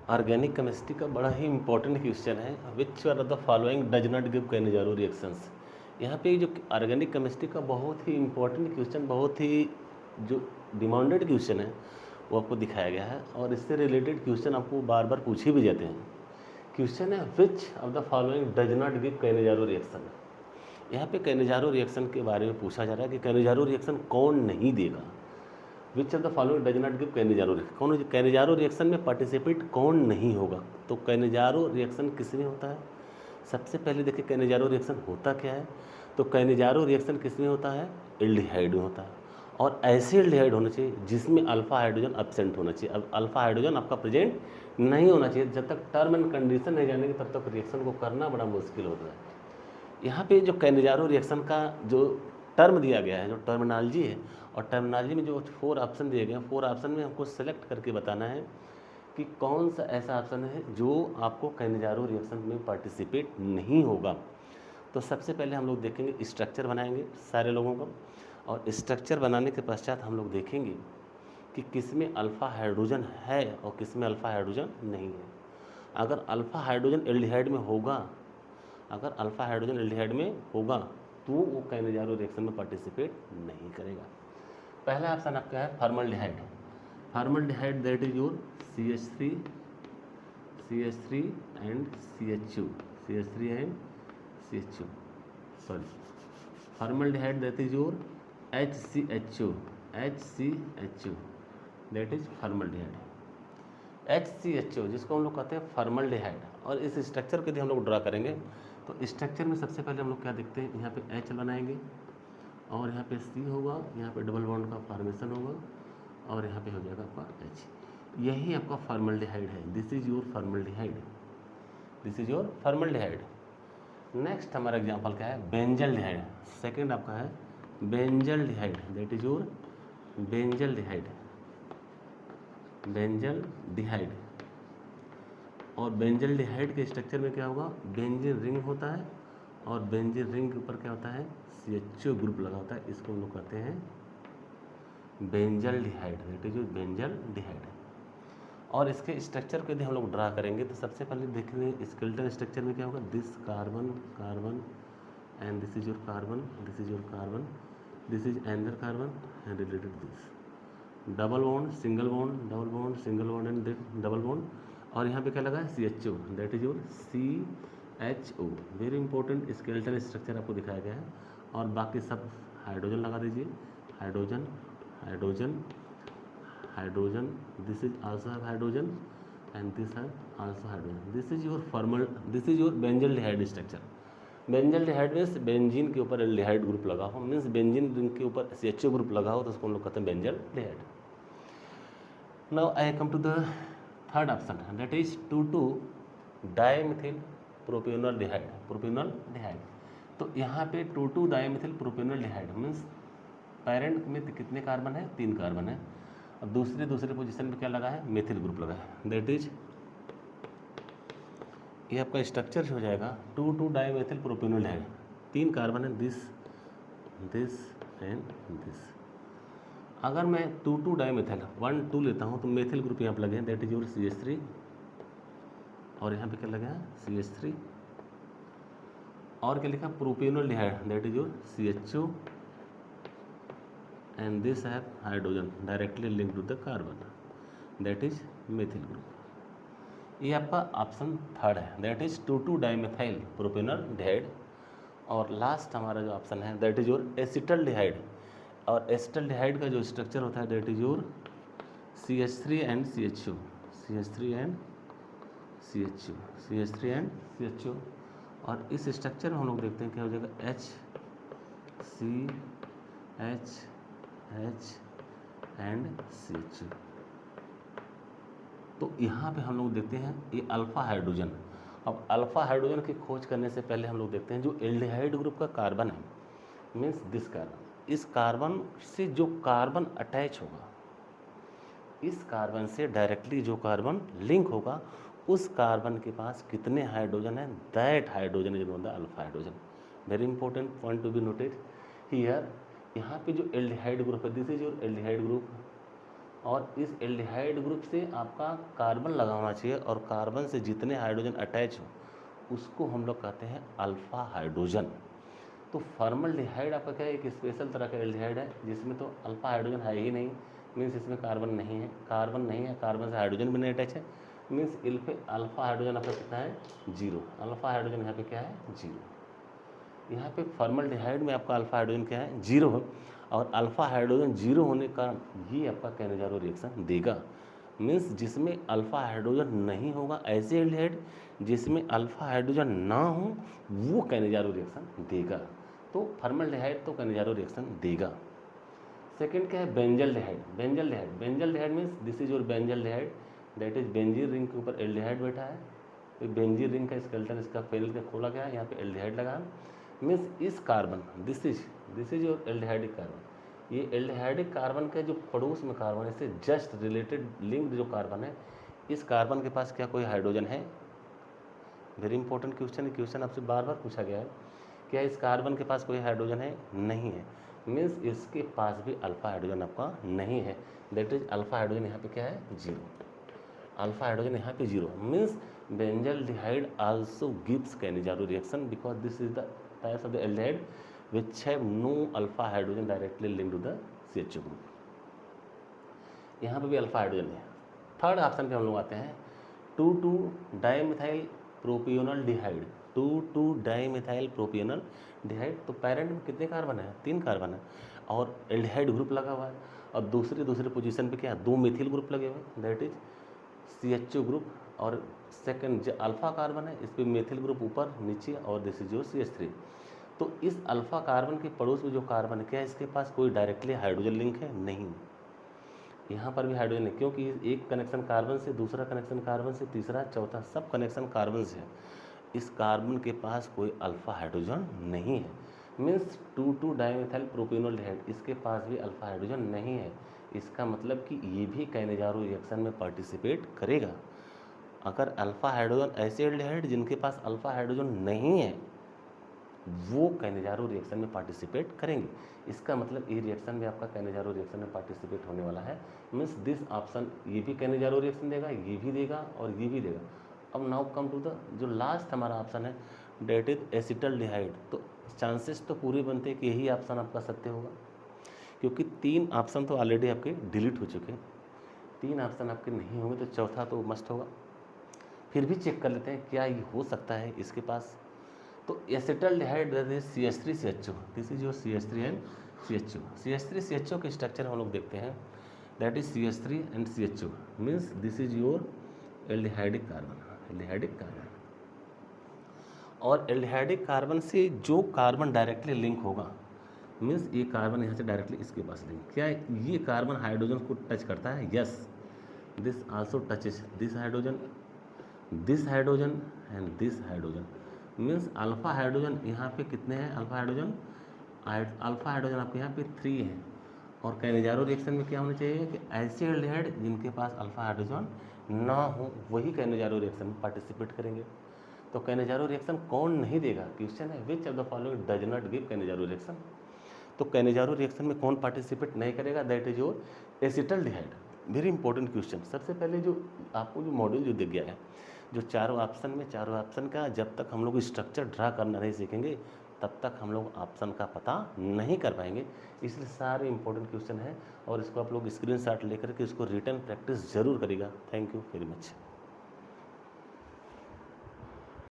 Organic chemistry का बड़ा ही important question है, which are the following does not give Cannizzaro reactions. यहाँ पे जो ऑर्गेनिक केमिस्ट्री का बहुत ही इंपॉर्टेंट क्वेश्चन, बहुत ही जो डिमांडेड क्वेश्चन है वो आपको दिखाया गया है, और इससे रिलेटेड क्वेश्चन आपको बार बार पूछे भी जाते हैं। क्वेश्चन है which of the following does not give Cannizzaro reaction. यहाँ पे कैनेजारो रिएक्शन के बारे में पूछा जा रहा है कि कैनेजारो रिएक्शन कौन नहीं देगा। Which of the following does not give Cannizzaro reaction, कौन कैनेजारो रिएक्शन में पार्टिसिपेट कौन नहीं होगा। तो कैनेजारो रिएक्शन किस में होता है, सबसे पहले देखिए कैनेजारो रिएक्शन होता क्या है। तो कैनेजारो रिएक्शन किस में होता है, एल्डिहाइड में होता है, और ऐसे एल्डिहाइड होना चाहिए जिसमें अल्फा हाइड्रोजन एब्सेंट होना चाहिए। अब अल्फा हाइड्रोजन आपका प्रेजेंट नहीं होना चाहिए। जब तक टर्म एंड कंडीशन नहीं जानेंगे तब तक रिएक्शन को करना बड़ा मुश्किल होता है। यहाँ पे जो कैनेजारो रिएक्शन का जो टर्म दिया गया है, जो टर्मिनोलॉजी है, और टर्मिनोलॉजी में जो 4 ऑप्शन दिए गए हैं, 4 ऑप्शन में हमको सेलेक्ट करके बताना है कि कौन सा ऐसा ऑप्शन है जो आपको कैनेजारो रिएक्शन में पार्टिसिपेट नहीं होगा। तो सबसे पहले हम लोग देखेंगे, स्ट्रक्चर बनाएंगे सारे लोगों का, और स्ट्रक्चर बनाने के पश्चात हम लोग देखेंगे कि किस में अल्फ़ा हाइड्रोजन है और किस में अल्फ़ा हाइड्रोजन नहीं है। अगर अल्फ़ा हाइड्रोजन एल्डिहाइड में होगा, अगर अल्फ़ा हाइड्रोजन एल्डिहाइड में होगा तो वो कैनेजारो रिएक्शन में पार्टिसिपेट नहीं करेगा। पहला ऑप्शन आपका है formaldehyde. Formaldehyde that is your CH3 and CH2, CH3 and CH2, sorry, formaldehyde that is your HCHO that is formaldehyde. HCHO जिसको हम लोग कहते हैं फॉर्मल्डिहाइड। और इस स्ट्रक्चर को यदि हम लोग ड्रा करेंगे तो स्ट्रक्चर में सबसे पहले हम लोग क्या देखते हैं, यहाँ पे H बनाएंगे और यहाँ पे C होगा, यहाँ पे डबल बॉन्ड का फॉर्मेशन होगा और यहाँ पे हो जाएगा आपका H। यही आपका फॉर्मल्डिहाइड है। This is your formaldehyde, this is your formaldehyde. Next हमारा एग्जांपल क्या है, बेंजल्डिहाइड। सेकंड आपका है benzaldehyde, that is your benzaldehyde, benzaldehyde. और बेंजल्डिहाइड के स्ट्रक्चर में क्या होगा, बेंजीन रिंग होता है, और बेंजीन रिंग के ऊपर क्या होता है, CHO ग्रुप लगा होता है। इसको हम लोग कहते हैं बेंजल्डिहाइड, दैट इज बेंजल्डिहाइड। और इसके स्ट्रक्चर को यदि हम लोग ड्रा करेंगे तो सबसे पहले देखेंगे स्केलेटन स्ट्रक्चर में क्या होगा, this carbon carbon and this is your carbon, this is your carbon, this is another carbon and related this, double bond single bond, double bond single bond and double bond. और यहाँ पे क्या लगा है, CHO that is your CHO। Very important skeleton structure आपको दिखाया गया है। और बाकी सब हाइड्रोजन लगा दीजिए, hydrogen hydrogen hydrogen, this is also have hydrogen and this have also hydrogen. This is your formal, this is your benzaldehyde structure. Benzaldehyde means benzene के ऊपर एल्डिहाइड ग्रुप लगा हो, मीन्स बेंजीन रिंग के ऊपर CHO group लगा हो, तो उसको हम लोग कहते हैं benzaldehyde. Now I come to the third option, that is two two dimethyl propanaldehyde, propanaldehyde. तो यहाँ पे 2,2-डाइमिथिल प्रोपेनॉल्डिहाइड मीन्स पेरेंट में कितने कार्बन है, 3 कार्बन है, और दूसरे पोजीशन पे क्या लगा है, मेथिल ग्रुप लगा है। दैट इज ये आपका स्ट्रक्चर हो जाएगा 2,2-डाइमेथिल प्रोपेनॉल्डिहाइड, 3 कार्बन है, दिस दिस एंड दिस। अगर मैं 2,2-डाइमेथिल 1,2 लेता हूँ तो मेथिल ग्रुप यहाँ पर लगे हैं, दैट इज योर CH3, और यहाँ पे क्या लगा है, CH3, और क्या लिखा, propanaldehyde that is your CHO and this have hydrogen directly link to the carbon, that is methyl group. ये आपका ऑप्शन थर्ड है, दैट इज 2,2-डाइमेथाइल प्रोपेनॉल्डिहाइड। और लास्ट हमारा जो ऑप्शन है दैट इज योर एसिटल्डिहाइड। और एसिटल्डिहाइड का जो स्ट्रक्चर होता है that is your CH3 and CHO, CH3 and CHO, CH3 and CHO। और इस स्ट्रक्चर में हम लोग देखते हैं क्या हो जाएगा, HCH एंड CHO। तो यहाँ पे हम लोग देखते हैं ये अल्फ़ा हाइड्रोजन। अब अल्फ़ा हाइड्रोजन की खोज करने से पहले हम लोग देखते हैं जो एल्डिहाइड ग्रुप का कार्बन है, मीन्स दिस कार्बन, इस कार्बन से जो कार्बन अटैच होगा, इस कार्बन से डायरेक्टली जो कार्बन लिंक होगा, उस कार्बन के पास कितने हाइड्रोजन है, that hydrogen is known the alpha hydrogen. Very important point to be noted here. यहाँ पे जो एल्डिहाइड ग्रुप है, this is your aldehyde group, और इस एल्डिहाइड ग्रुप से आपका कार्बन लगा होना चाहिए, और कार्बन से जितने हाइड्रोजन अटैच हो उसको हम लोग कहते हैं अल्फा हाइड्रोजन। तो फॉर्मल्डिहाइड आपका क्या है, एक स्पेशल तरह का एल्डिहाइड है जिसमें तो अल्फा हाइड्रोजन है ही नहीं, मीन्स इसमें कार्बन नहीं है, कार्बन से हाइड्रोजन भी नहीं अटैच है, मीन्स अल्फा हाइड्रोजन आपका कितना है, 0। अल्फा हाइड्रोजन यहाँ पे क्या है, 0। यहाँ पे फॉर्मल्डिहाइड में आपका अल्फा हाइड्रोजन क्या है, 0 है, और अल्फा हाइड्रोजन 0 होने का ये आपका कैनेजारो रिएक्शन देगा। मीन्स जिसमें अल्फा हाइड्रोजन नहीं होगा, ऐसे एल्डिहाइड जिसमें अल्फा हाइड्रोजन ना हो वो कैनेजारो रिएक्शन देगा। तो फॉर्मल्डिहाइड तो कैनेजारो रिएक्शन देगा। सेकेंड क्या है, benzaldehyde means this is your benzaldehyde, that is benzene ring के ऊपर एल्डिहाइड बैठा है, तो बेंजीन रिंग का स्केलेटन इसका फेल के खोला गया है, यहाँ पे एल्डिहाइड लगा है। मीन्स इस carbon this is your aldehydic carbon, ये एल्डिहाइडिक कार्बन के जो पड़ोस में कार्बन है, इससे जस्ट रिलेटेड लिंक्ड जो कार्बन है, इस कार्बन के पास क्या कोई हाइड्रोजन है। वेरी इंपॉर्टेंट क्वेश्चन है, क्वेश्चन आपसे बार बार पूछा गया है, क्या इस कार्बन के पास कोई हाइड्रोजन है, नहीं है, मीन्स इसके पास भी अल्फा हाइड्रोजन आपका नहीं है, दैट इज अल्फा हाइड्रोजन यहाँ पे क्या है, 0। अल्फा हाइड्रोजन यहाँ पे 0, means benzaldehyde also gives Cannizzaro reaction because this is the types of the aldehyde which have no alpha hydrogen directly linked to the CH2 group. यहाँ पे भी alpha hydrogen है। थर्ड ऑप्शन पे हम लोग आते हैं 2,2 डाइमिथाइल प्रोपियोनल डिहाइड, 2,2 डाइमिथाइल प्रोपियोनल डिहाइड। तो पैरेंट में कितने कार्बन है, 3 कार्बन है, और एल्डिहाइड ग्रुप लगा हुआ है, और दूसरे पोजीशन पे क्या है, 2 मिथिल ग्रुप लगे हुए हैं, दैट इज CH2 ग्रुप, और सेकंड जो अल्फा कार्बन है इस पर मेथिल ग्रुप ऊपर नीचे, और दिस इज योर CH3। तो इस अल्फा कार्बन के पड़ोस में जो कार्बन है, क्या इसके पास कोई डायरेक्टली हाइड्रोजन लिंक है, नहीं। यहाँ पर भी हाइड्रोजन है, क्योंकि एक कनेक्शन कार्बन से, दूसरा कनेक्शन कार्बन से, तीसरा चौथा सब कनेक्शन कार्बन से है। इस कार्बन के पास कोई अल्फा हाइड्रोजन नहीं है, मीन्स 2,2 डाइमिथाइल प्रोपियोनल डिहाइड, इसके पास भी अल्फा हाइड्रोजन नहीं है। इसका मतलब कि ये भी कैनेजारो रिएक्शन में पार्टिसिपेट करेगा। अगर अल्फा हाइड्रोजन ऐसे एल्डिहाइड जिनके पास अल्फा हाइड्रोजन नहीं है वो कैनेजारो रिएक्शन में पार्टिसिपेट करेंगे। इसका मतलब ये रिएक्शन में आपका कैनेजारो रिएक्शन में पार्टिसिपेट होने वाला है, मीन्स दिस ऑप्शन, ये भी कैनेजारो रिएक्शन देगा, ये भी देगा और ये भी देगा। अब नाउ कम टू द जो लास्ट हमारा ऑप्शन है, डेट इज एसिटल्डिहाइड। तो चांसेस तो पूरे बनते हैं कि यही ऑप्शन आपका सत्य होगा, क्योंकि 3 ऑप्शन तो ऑलरेडी आपके डिलीट हो चुके हैं, 3 ऑप्शन आपके नहीं होंगे, तो चौथा तो मस्ट होगा। फिर भी चेक कर लेते हैं क्या ये हो सकता है इसके पास। तो acetaldehyde that is CH3 CH2, this is your CH3 and CH2। CH3 CH2 के स्ट्रक्चर हम लोग देखते हैं, that is CH3 and CH2, means this is your aldehydic carbon, और एल्डिहाइडिक कार्बन से जो कार्बन डायरेक्टली लिंक होगा, मीन्स ये कार्बन यहाँ से डायरेक्टली इसके पास लिंक, क्या ये कार्बन हाइड्रोजन को टच करता है, yes, this also touches this hydrogen and this hydrogen, means alpha hydrogen यहाँ पे कितने हैं, अल्फा हाइड्रोजन आपके यहाँ पे 3 है, और कैनेजारो रिएक्शन में क्या होना चाहिए कि ऐसे एल्डिहाइड जिनके पास अल्फा हाइड्रोजन ना हो वही कैनेजारो रिएक्शन में पार्टिसिपेट करेंगे। तो कैनेजारो रिएक्शन कौन नहीं देगा, क्वेश्चन है which of the following does not give Cannizzaro reaction. तो कैनेजारो रिएक्शन में कौन पार्टिसिपेट नहीं करेगा, that is your acetaldehyde. Very important question. सबसे पहले जो आपको जो मॉड्यूल जो दिख गया है, जो चारों ऑप्शन का जब तक हम लोग स्ट्रक्चर ड्रा करना नहीं सीखेंगे तब तक हम लोग ऑप्शन का पता नहीं कर पाएंगे। इसलिए सारे इंपॉर्टेंट क्वेश्चन है, और इसको आप लोग स्क्रीनशॉट लेकर के इसको रिटन प्रैक्टिस जरूर करिएगा। Thank you very much.